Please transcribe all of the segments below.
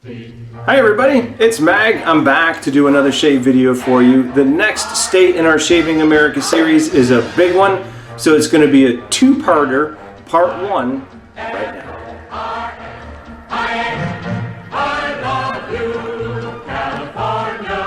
Hi everybody, it's Mag. I'm back to do another shave video for you. The next state in our Shaving America series is a big one, so it's going to be a two-parter, part one, right now. I love you, California.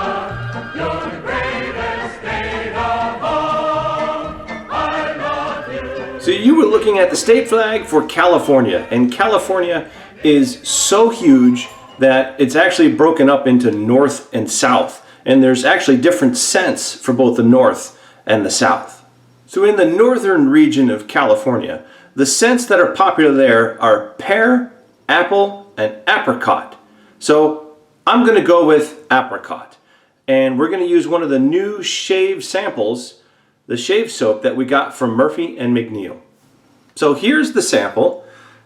You're the greatest state of all. I love you. So you were looking at the state flag for California, and California is so huge that it's actually broken up into north and south, and there's actually different scents for both the north and the south. So in the northern region of California, the scents that are popular there are pear, apple, and apricot. So I'm going to go with apricot, and we're going to use one of the new shave samples, the shave soap that we got from Murphy and McNeil. So here's the sample,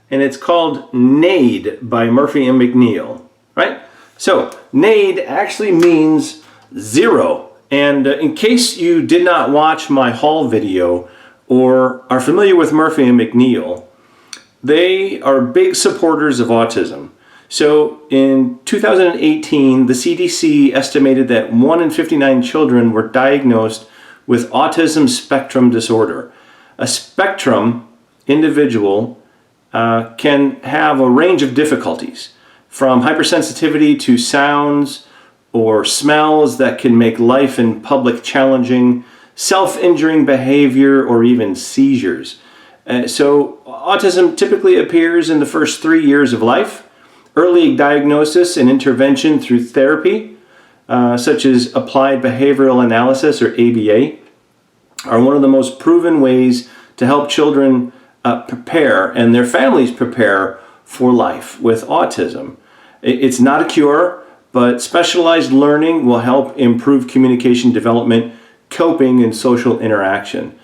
and it's called Nade by Murphy and McNeil. Right? So, Nade actually means zero. And in case you did not watch my haul video or are familiar with Murphy and McNeil, they are big supporters of autism. So, in 2018, the CDC estimated that 1 in 59 children were diagnosed with autism spectrum disorder. A spectrum individual can have a range of difficulties, from hypersensitivity to sounds or smells that can make life in public challenging, self-injuring behavior, or even seizures. So autism typically appears in the first 3 years of life. Early diagnosis and intervention through therapy, such as applied behavioral analysis or ABA, are one of the most proven ways to help children prepare and their families prepare for life with autism. It's not a cure, but specialized learning will help improve communication development, coping, and social interaction.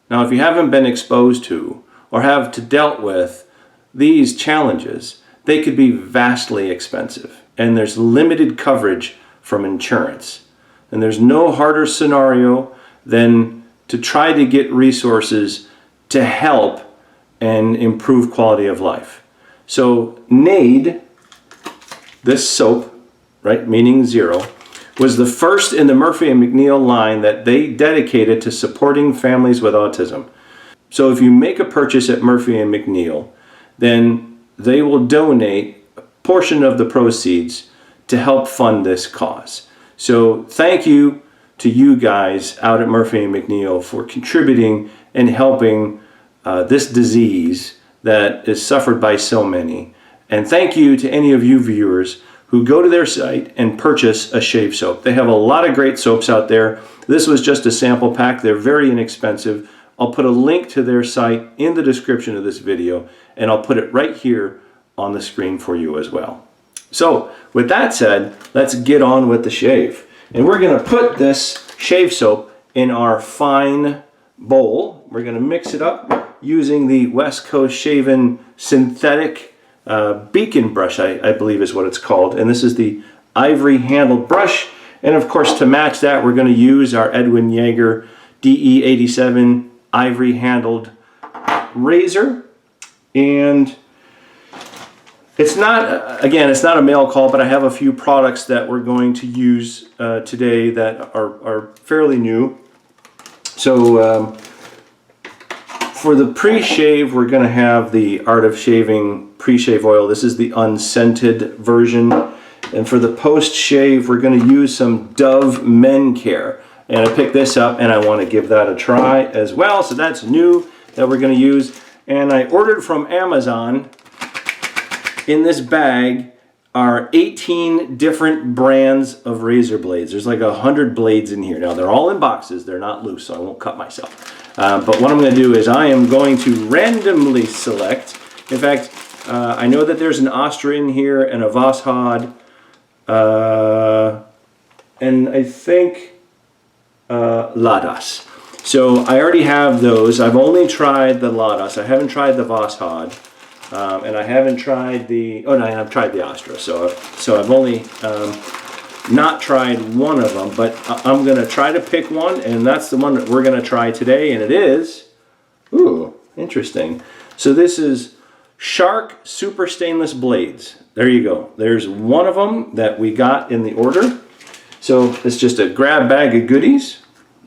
Now, if you haven't been exposed to or have to dealt with these challenges, they could be vastly expensive, and there's limited coverage from insurance. And there's no harder scenario than to try to get resources to help and improve quality of life. So Nade, this soap, right, meaning zero, was the first in the Murphy and McNeil line that they dedicated to supporting families with autism. So if you make a purchase at Murphy and McNeil, then they will donate a portion of the proceeds to help fund this cause. So thank you to you guys out at Murphy and McNeil for contributing and helping this disease that is suffered by so many. And thank you to any of you viewers who go to their site and purchase a shave soap. They have a lot of great soaps out there. This was just a sample pack. They're very inexpensive. I'll put a link to their site in the description of this video, and I'll put it right here on the screen for you as well. So with that said, let's get on with the shave. And we're going to put this shave soap in our fine bowl. We're going to mix it up using the West Coast Shaving synthetic beacon brush, I believe is what it's called. And this is the ivory handled brush. And of course, to match that, we're going to use our Edwin Jagger DE87 ivory handled razor. And it's not, again, it's not a mail call, but I have a few products that we're going to use today that are fairly new. So for the pre-shave, we're going to have the Art of Shaving pre-shave oil. This is the unscented version. And for the post-shave, we're going to use some Dove Men Care. And I picked this up and I want to give that a try as well. So that's new that we're going to use. And I ordered from Amazon. In this bag are 18 different brands of razor blades. There's like 100 blades in here. Now they're all in boxes. They're not loose, so I won't cut myself. But what I'm going to do is I am going to randomly select. In fact, I know that there's an Astra in here and a Vashad, and I think Ladas. So I already have those. I've only tried the Ladas. I haven't tried the Vashad, and I haven't tried the. Oh no, I've tried the Astra. So I've only not tried one of them, but I'm going to try to pick one, and that's the one that we're going to try today, and it is, ooh, interesting. So this is Shark Super Stainless Blades. There you go. There's one of them that we got in the order. So it's just a grab bag of goodies.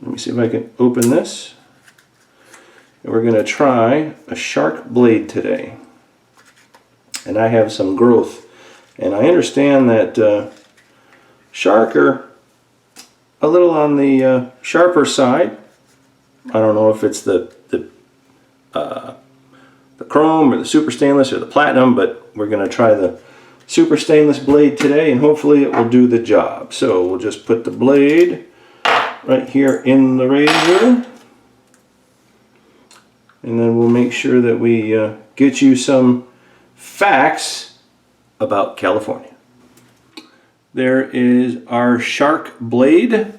Let me see if I can open this. And we're going to try a shark blade today. And I have some growth. And I understand that shark are a little on the sharper side. I don't know if it's the chrome or the super stainless or the platinum, but we're going to try the super stainless blade today, and hopefully it will do the job. So we'll just put the blade right here in the razor, and then we'll make sure that we get you some facts about California. There is our shark blade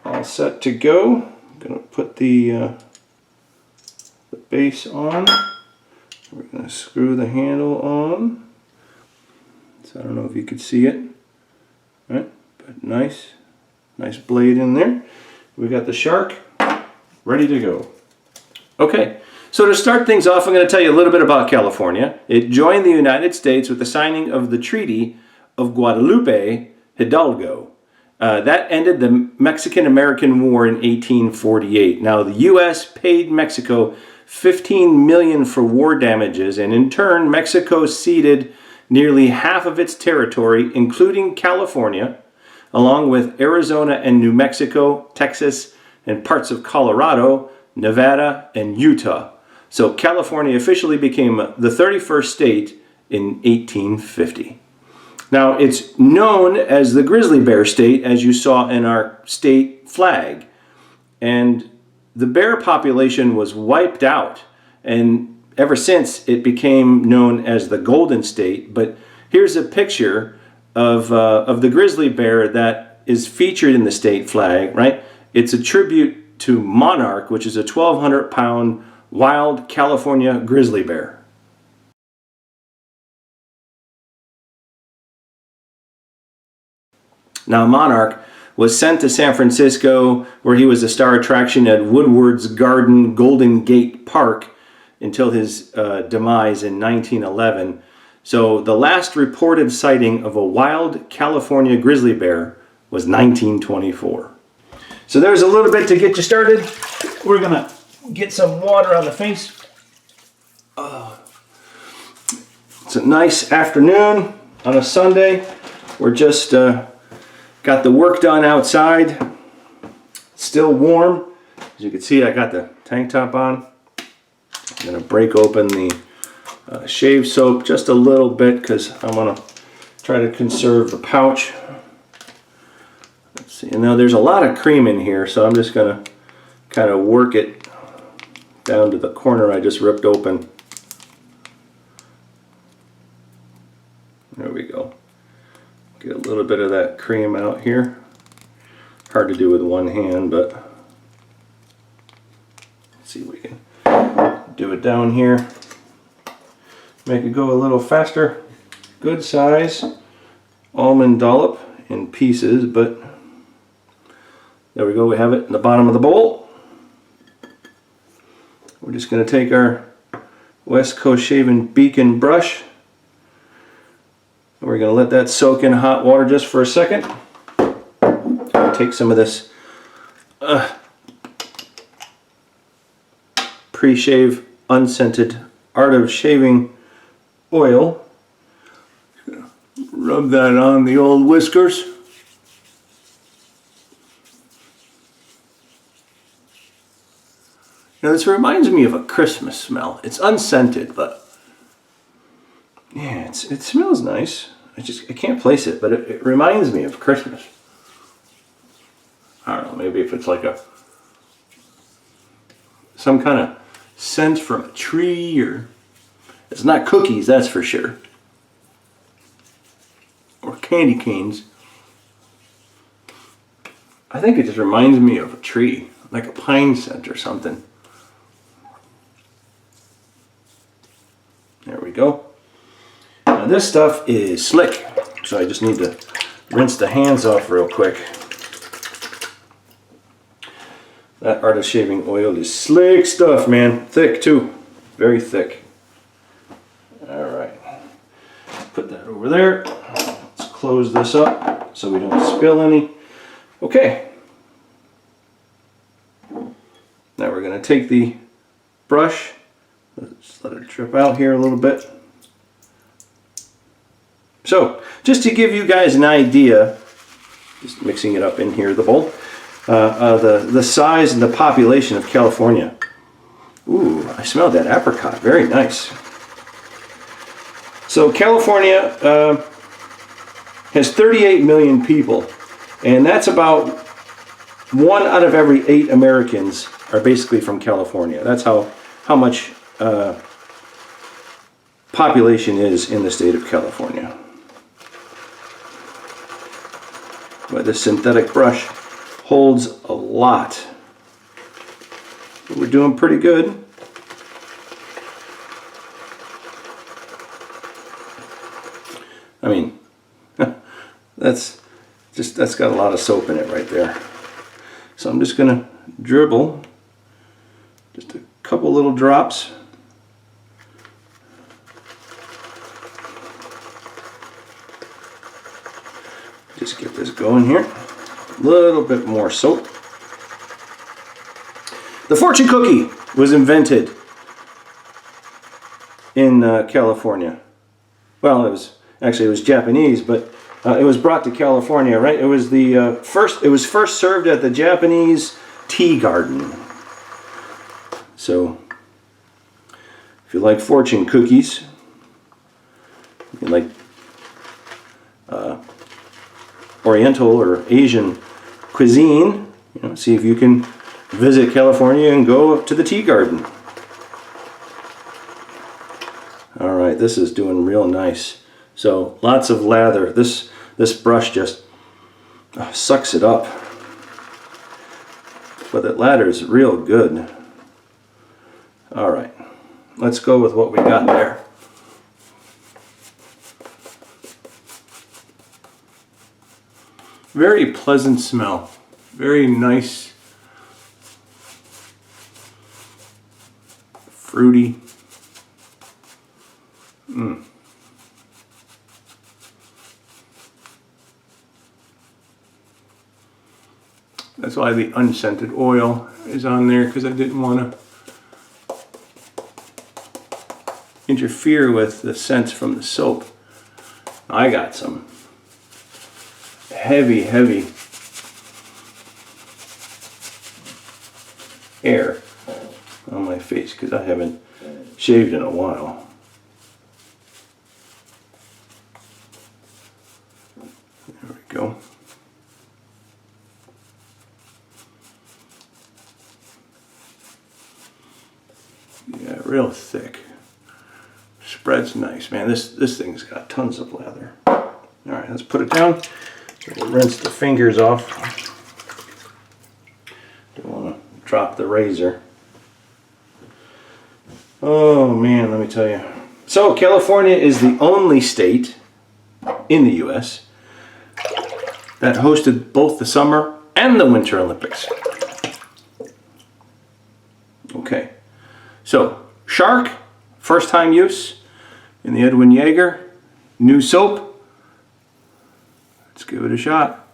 all set to go. I'm going to put the base on. We're going to screw the handle on. So I don't know if you could see it, right? But nice blade in there. We got the shark ready to go. Okay, so to start things off, I'm going to tell you a little bit about California. It joined the United States with the signing of the Treaty of Guadalupe Hidalgo. That ended the Mexican-American War in 1848. Now, the U.S. paid Mexico $15 million for war damages, and in turn, Mexico ceded nearly half of its territory, including California, along with Arizona and New Mexico, Texas, and parts of Colorado, Nevada, and Utah. So California officially became the 31st state in 1850. Now, it's known as the grizzly bear state, as you saw in our state flag. And the bear population was wiped out, and ever since it became known as the Golden State. But here's a picture of the grizzly bear that is featured in the state flag, right? It's a tribute to Monarch, which is a 1,200-pound wild California grizzly bear. Now, Monarch was sent to San Francisco, where he was a star attraction at Woodward's Garden Golden Gate Park until his demise in 1911. So the last reported sighting of a wild California grizzly bear was 1924. So there's a little bit to get you started. We're gonna get some water on the face. It's a nice afternoon on a Sunday. We're just got the work done outside. Still warm. As you can see, I got the tank top on. I'm going to break open the shave soap just a little bit because I want to try to conserve the pouch. Let's see. And now there's a lot of cream in here, so I'm just going to kind of work it down to the corner I just ripped open. There we go. Get a little bit of that cream out here. Hard to do with one hand, but let's see if we can do it down here. Make it go a little faster. Good size almond dollop in pieces, but there we go. We have it in the bottom of the bowl. We're just going to take our West Coast Shaving Beacon brush. We're going to let that soak in hot water just for a second. Take some of this pre-shave unscented Art of Shaving oil. Rub that on the old whiskers. Now this reminds me of a Christmas smell. It's unscented, but yeah, it smells nice. I can't place it, but it reminds me of Christmas. I don't know, maybe if it's like some kind of scent from a tree, or it's not cookies, that's for sure. Or candy canes. I think it just reminds me of a tree, like a pine scent or something. There we go. Now this stuff is slick, so I just need to rinse the hands off real quick. That Art of Shaving oil is slick stuff, man. Thick too. Very thick. All right, put that over there. Let's close this up so we don't spill any. Okay. Now we're going to take the brush, let's let it drip out here a little bit. So, just to give you guys an idea, just mixing it up in here, the bowl, the size and the population of California. Ooh, I smell that apricot, very nice. So California has 38 million people, and that's about 1 out of every 8 Americans are basically from California. That's how much population is in the state of California. But this synthetic brush holds a lot. We're doing pretty good. I mean, that's got a lot of soap in it right there. So I'm just gonna dribble just a couple little drops. Just get this going here. A little bit more soap. The fortune cookie was invented in California. Well, it was Japanese, but it was brought to California, right? It was first served at the Japanese tea garden. So, if you like fortune cookies, you like Oriental or Asian cuisine, see if you can visit California and go to the tea garden. All right, this is doing real nice. So lots of lather. This brush just sucks it up, but it lathers real good. All right, let's go with what we got there. Very pleasant smell, very nice, fruity. That's why the unscented oil is on there, because I didn't want to interfere with the scents from the soap. I got some heavy hair on my face because I haven't shaved in a while. There we go. Yeah, real thick. Spreads nice, man. This thing's got tons of lather. All right, let's put it down. We'll rinse the fingers off. Don't want to drop the razor. Oh man, let me tell you. So California is the only state in the US that hosted both the Summer and the Winter Olympics. Okay, so Shark, first time use in the Edwin Jagger, new soap. Let's give it a shot.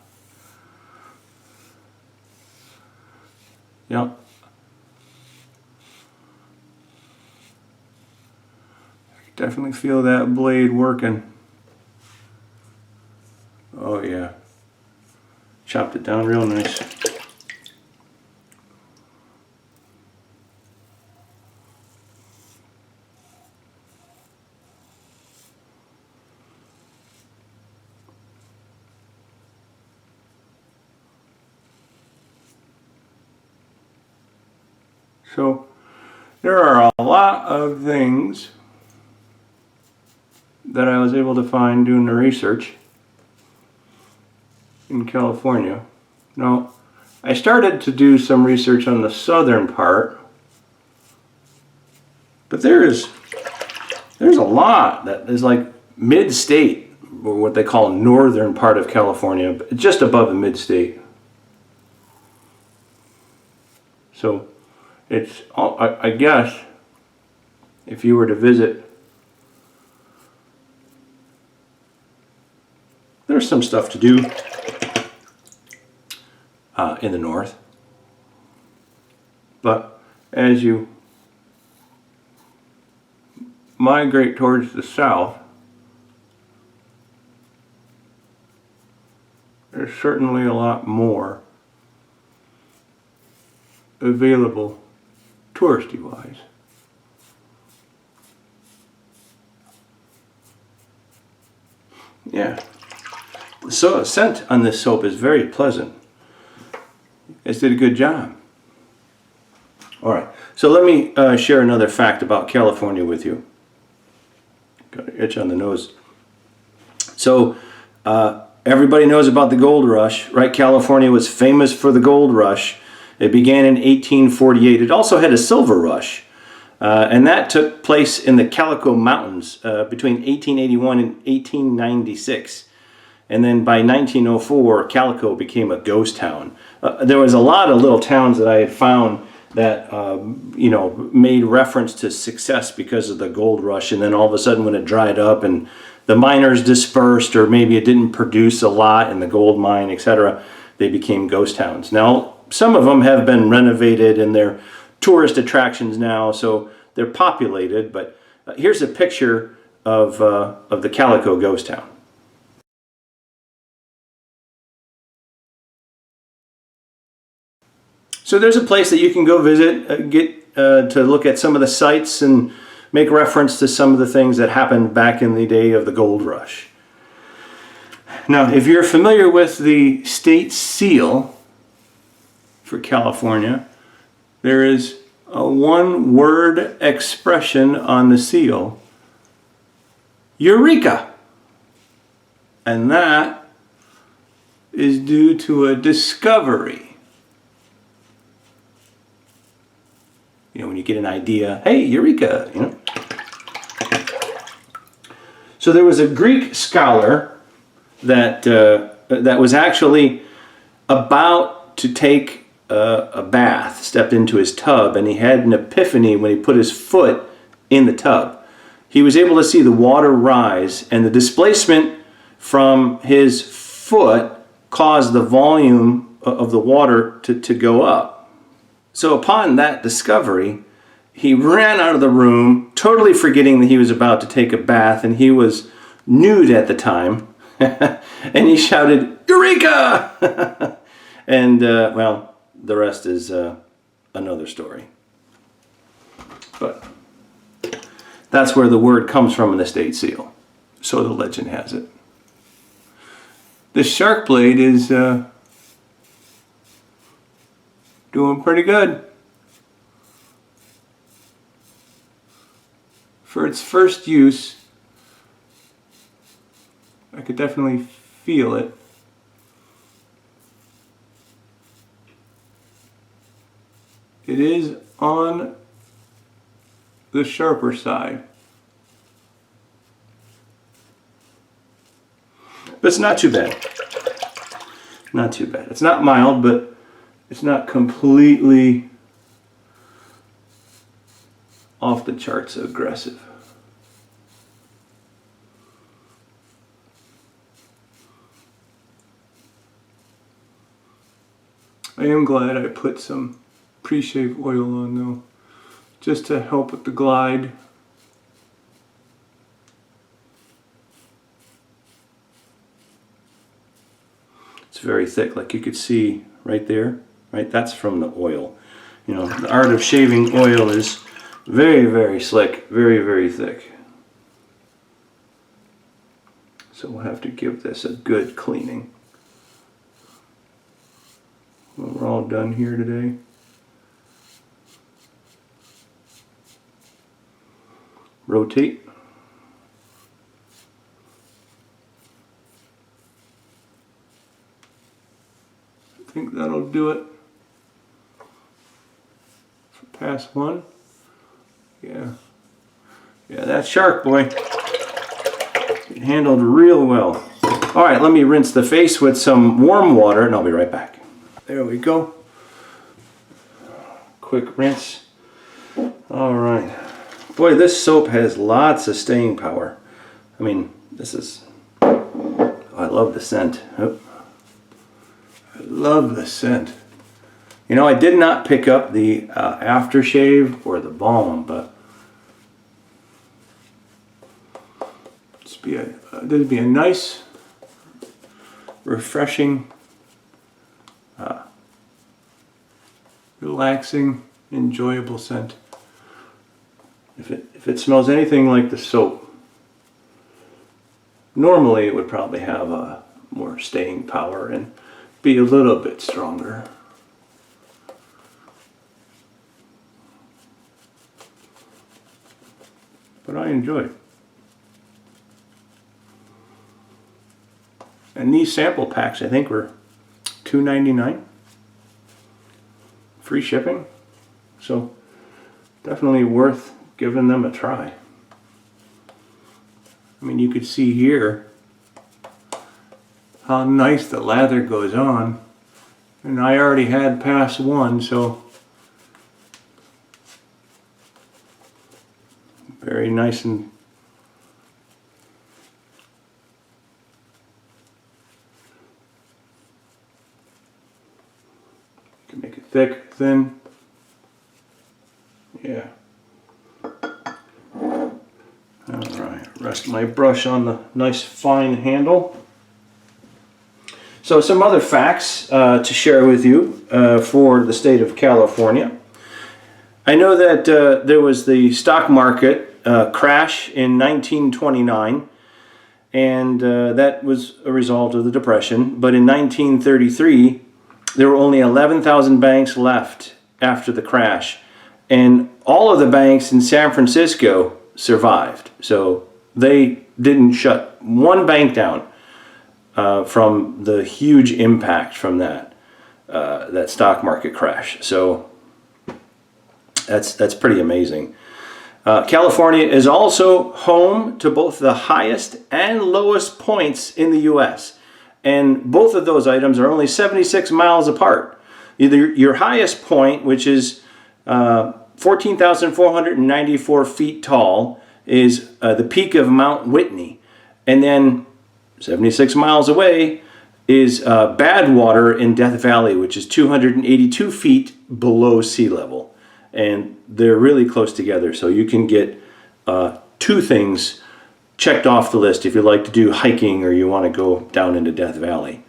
Yep. I can definitely feel that blade working. Oh yeah. Chopped it down real nice. So there are a lot of things that I was able to find doing the research in California. Now, I started to do some research on the southern part, but there's a lot that is like mid-state, or what they call northern part of California, but just above the mid-state. So it's, I guess, if you were to visit there's some stuff to do in the north. But as you migrate towards the south, there's certainly a lot more available touristy wise. Yeah. So the scent on this soap is very pleasant. You guys did a good job. Alright, so let me share another fact about California with you. Got an itch on the nose. So, everybody knows about the gold rush, right? California was famous for the gold rush. It began in 1848. It also had a silver rush. And that took place in the Calico Mountains between 1881 and 1896. And then by 1904, Calico became a ghost town. There was a lot of little towns that I had found that you know, made reference to success because of the gold rush, and then all of a sudden when it dried up and the miners dispersed, or maybe it didn't produce a lot in the gold mine, etc., they became ghost towns. Now some of them have been renovated and they're tourist attractions now, so they're populated. But here's a picture of the Calico ghost town. So there's a place that you can go visit, get to look at some of the sites and make reference to some of the things that happened back in the day of the gold rush. Now, if you're familiar with the state seal for California, there is a one-word expression on the seal, Eureka! And that is due to a discovery. You know, when you get an idea, hey, Eureka, you know. So there was a Greek scholar that that was actually about to take a bath, stepped into his tub, and he had an epiphany when he put his foot in the tub. He was able to see the water rise, and the displacement from his foot caused the volume of the water to go up. So upon that discovery, he ran out of the room, totally forgetting that he was about to take a bath, and he was nude at the time. And he shouted, Eureka! And, well, the rest is another story. But that's where the word comes from in the state seal. So the legend has it. The shark blade is doing pretty good. For its first use, I could definitely feel it. It is on the sharper side. But it's not too bad. Not too bad. It's not mild, but it's not completely off the charts aggressive. I am glad I put some pre-shave oil on though, just to help with the glide. It's very thick, like you could see right there. Right, that's from the oil. You know, the art of shaving oil is very, very slick, very, very thick. So we'll have to give this a good cleaning. When we're all done here today. Rotate. I think that'll do it. Pass one. Yeah, that shark boy, it handled real well. All right, let me rinse the face with some warm water and I'll be right back. There we go. Quick rinse. All right. Boy, this soap has lots of staying power. I mean, this is, oh, I love the scent. Oh, I love the scent. You know, I did not pick up the aftershave or the balm, but there'd be a nice, refreshing, relaxing, enjoyable scent. If it smells anything like the soap, normally it would probably have a more staying power and be a little bit stronger. But I enjoy it. And these sample packs, I think, were $2.99. Free shipping. So definitely worth giving them a try. I mean, you could see here how nice the lather goes on. And I already had passed one, so very nice and you can make it thick, thin. Yeah. Alright, rest my brush on the nice fine handle. So some other facts to share with you for the state of California. I know that there was the stock market crash in 1929, and that was a result of the Depression. But in 1933, there were only 11,000 banks left after the crash, and all of the banks in San Francisco survived. So they didn't shut one bank down from the huge impact from that stock market crash. So that's pretty amazing. California is also home to both the highest and lowest points in the U.S. And both of those items are only 76 miles apart. Either your highest point, which is 14,494 feet tall, is the peak of Mount Whitney. And then 76 miles away is Badwater in Death Valley, which is 282 feet below sea level. And they're really close together, so you can get two things checked off the list if you like to do hiking or you want to go down into Death Valley.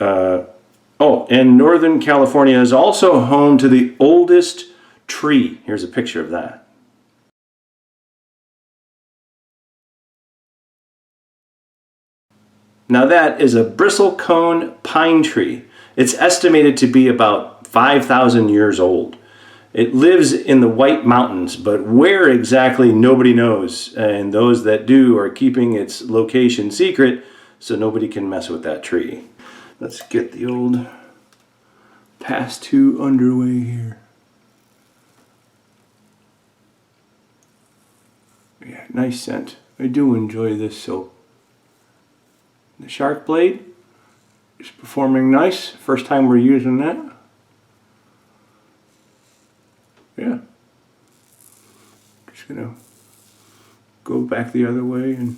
Oh, and Northern California is also home to the oldest tree. Here's a picture of that. Now that is a bristlecone pine tree. It's estimated to be about 5,000 years old. It lives in the White Mountains, but where exactly nobody knows, and those that do are keeping its location secret so nobody can mess with that tree. Let's get the old pass two underway here. Yeah, nice scent. I do enjoy this soap. The Shark Blade is performing nice. First time we're using that. Yeah. Just gonna go back the other way and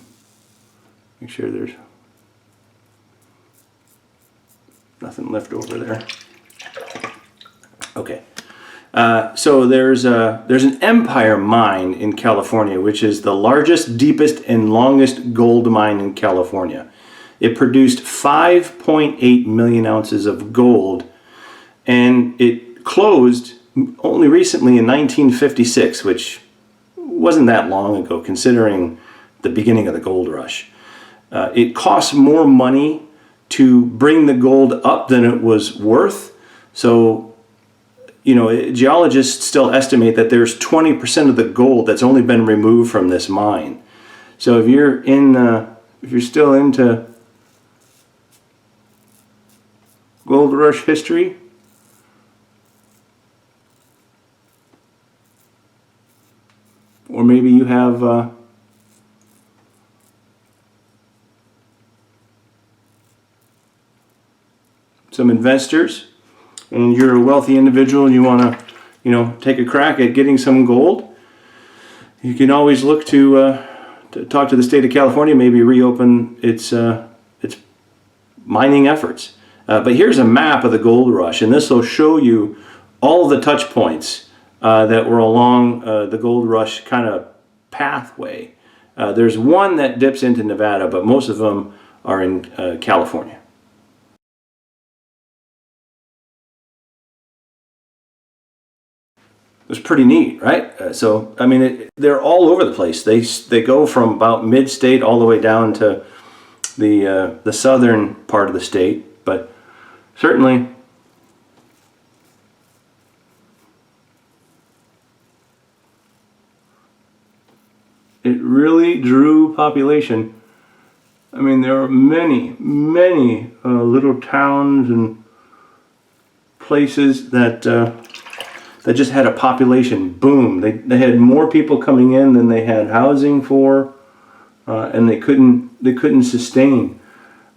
make sure there's nothing left over there. Okay. So there's an Empire mine in California, which is the largest, deepest, and longest gold mine in California. It produced 5.8 million ounces of gold, and it closed only recently in 1956, which wasn't that long ago considering the beginning of the gold rush. It costs more money to bring the gold up than it was worth. So, you know, geologists still estimate that there's 20% of the gold that's only been removed from this mine. So if you're still into gold rush history, or maybe you have some investors and you're a wealthy individual and you want to, you know, take a crack at getting some gold, you can always look to talk to the state of California, maybe reopen its mining efforts. But here's a map of the gold rush, and this will show you all the touch points that were along the gold rush kind of pathway. There's one that dips into Nevada, but most of them are in California. It was pretty neat, right? So, I mean, they're all over the place. They go from about mid-state all the way down to the southern part of the state, but certainly it really drew population. I mean, there are many, many little towns and places that just had a population boom. They had more people coming in than they had housing for, and they couldn't sustain.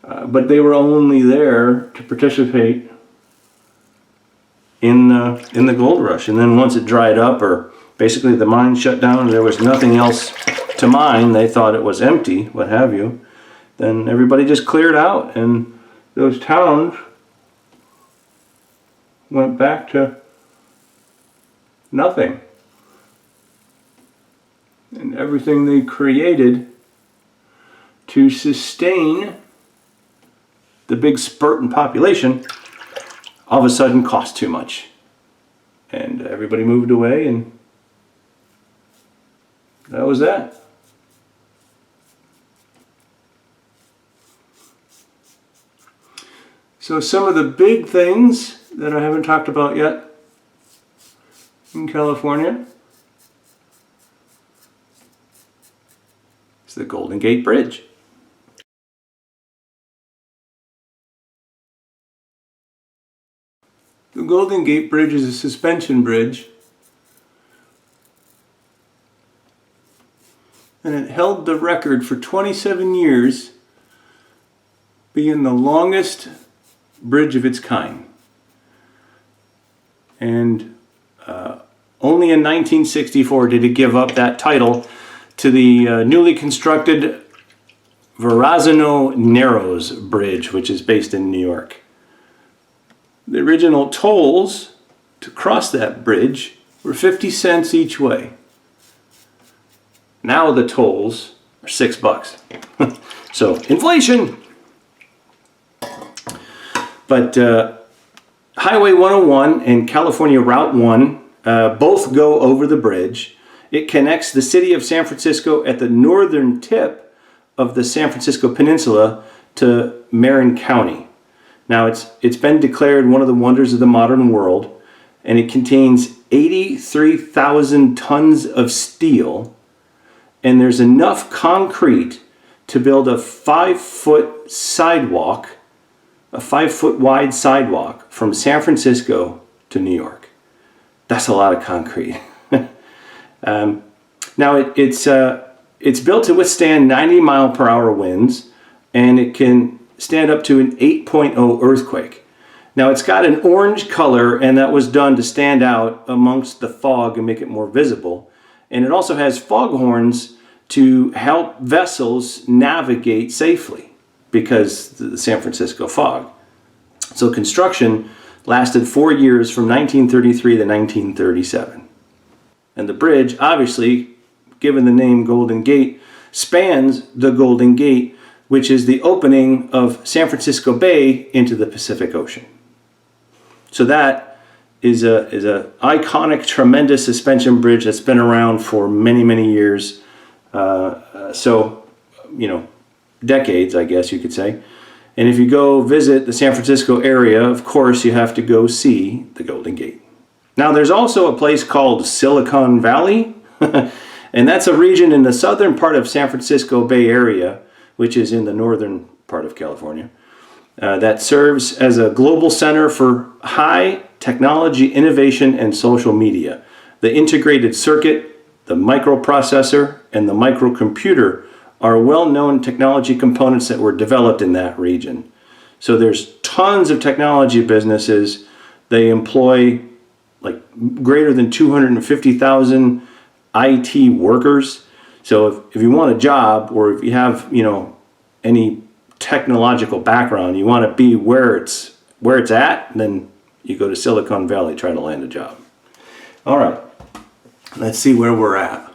But they were only there to participate in the gold rush. And then once it dried up, or basically the mine shut down, and there was nothing else to mine, they thought it was empty, what have you, then everybody just cleared out, and those towns went back to nothing. And everything they created to sustain the big spurt in population all of a sudden cost too much. And everybody moved away, and that was that. So some of the big things that I haven't talked about yet in California is the Golden Gate Bridge. The Golden Gate Bridge is a suspension bridge, and it held the record for 27 years, being the longest bridge of its kind. And only in 1964 did it give up that title to the newly constructed Verrazano Narrows Bridge, which is based in New York. The original tolls to cross that bridge were 50 cents each way. Now the tolls are $6. So inflation. But Highway 101 and California Route 1 both go over the bridge. It connects the city of San Francisco at the northern tip of the San Francisco Peninsula to Marin County. Now it's been declared one of the wonders of the modern world, and it contains 83,000 tons of steel, and there's enough concrete to build a 5-foot sidewalk, a 5-foot wide sidewalk from San Francisco to New York. That's a lot of concrete. Now it's built to withstand 90-mile-per-hour winds, and it can stand up to an 8.0 earthquake. Now it's got an orange color, and that was done to stand out amongst the fog and make it more visible. And it also has foghorns to help vessels navigate safely because of the San Francisco fog. So construction lasted 4 years from 1933 to 1937. And the bridge, obviously, given the name Golden Gate, spans the Golden Gate, which is the opening of San Francisco Bay into the Pacific Ocean. So that is a iconic, tremendous suspension bridge that's been around for many, many years. Decades, I guess you could say. And if you go visit the San Francisco area, of course, you have to go see the Golden Gate. Now, there's also a place called Silicon Valley, and that's a region in the southern part of San Francisco Bay Area, which is in the northern part of California, that serves as a global center for high technology innovation and social media. The integrated circuit, the microprocessor, and the microcomputer are well-known technology components that were developed in that region. So there's tons of technology businesses. They employ like greater than 250,000 IT workers. So if you want a job, or if you have any technological background, you want to be where it's at, then you go to Silicon Valley, try to land a job. All right, let's see where we're at.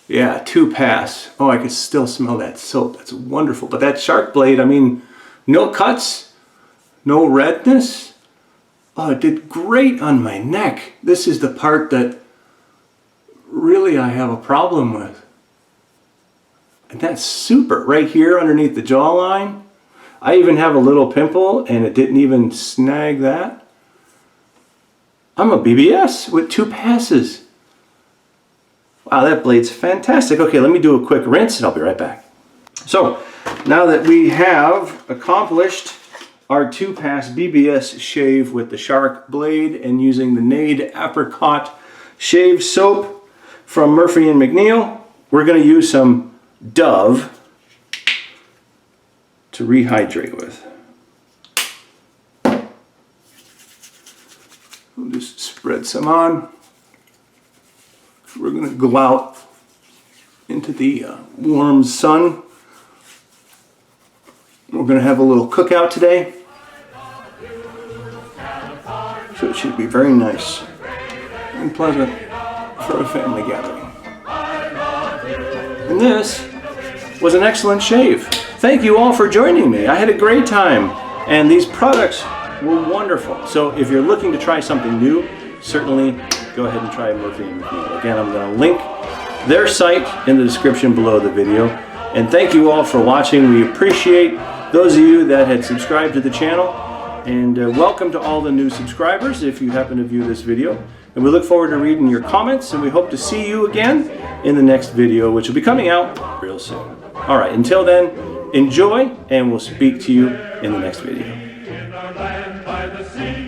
Yeah, 2 pass. Oh, I can still smell that soap. That's wonderful. But that shark blade, I mean, no cuts, no redness. Oh, it did great on my neck. This is the part that really I have a problem with. And that's super. Right here underneath the jawline. I even have a little pimple and it didn't even snag that. I'm a BBS with 2 passes. Wow, that blade's fantastic. Okay, let me do a quick rinse and I'll be right back. So, now that we have accomplished our 2-pass BBS shave with the shark blade and using the Nade Apricot Shave Soap from Murphy and McNeil, we're going to use some Dove to rehydrate with. We'll just spread some on. We're going to go out into the warm sun. We're going to have a little cookout today. So it should be very nice and pleasant for a family gathering. And this was an excellent shave. Thank you all for joining me. I had a great time. And these products were wonderful. So if you're looking to try something new, certainly go ahead and try Murphy and McNeil. Again, I'm going to link their site in the description below the video. And thank you all for watching. We appreciate those of you that had subscribed to the channel. And welcome to all the new subscribers if you happen to view this video. And we look forward to reading your comments, and we hope to see you again in the next video, which will be coming out real soon. All right, until then, enjoy, and we'll speak to you in the next video. In our land by the sea.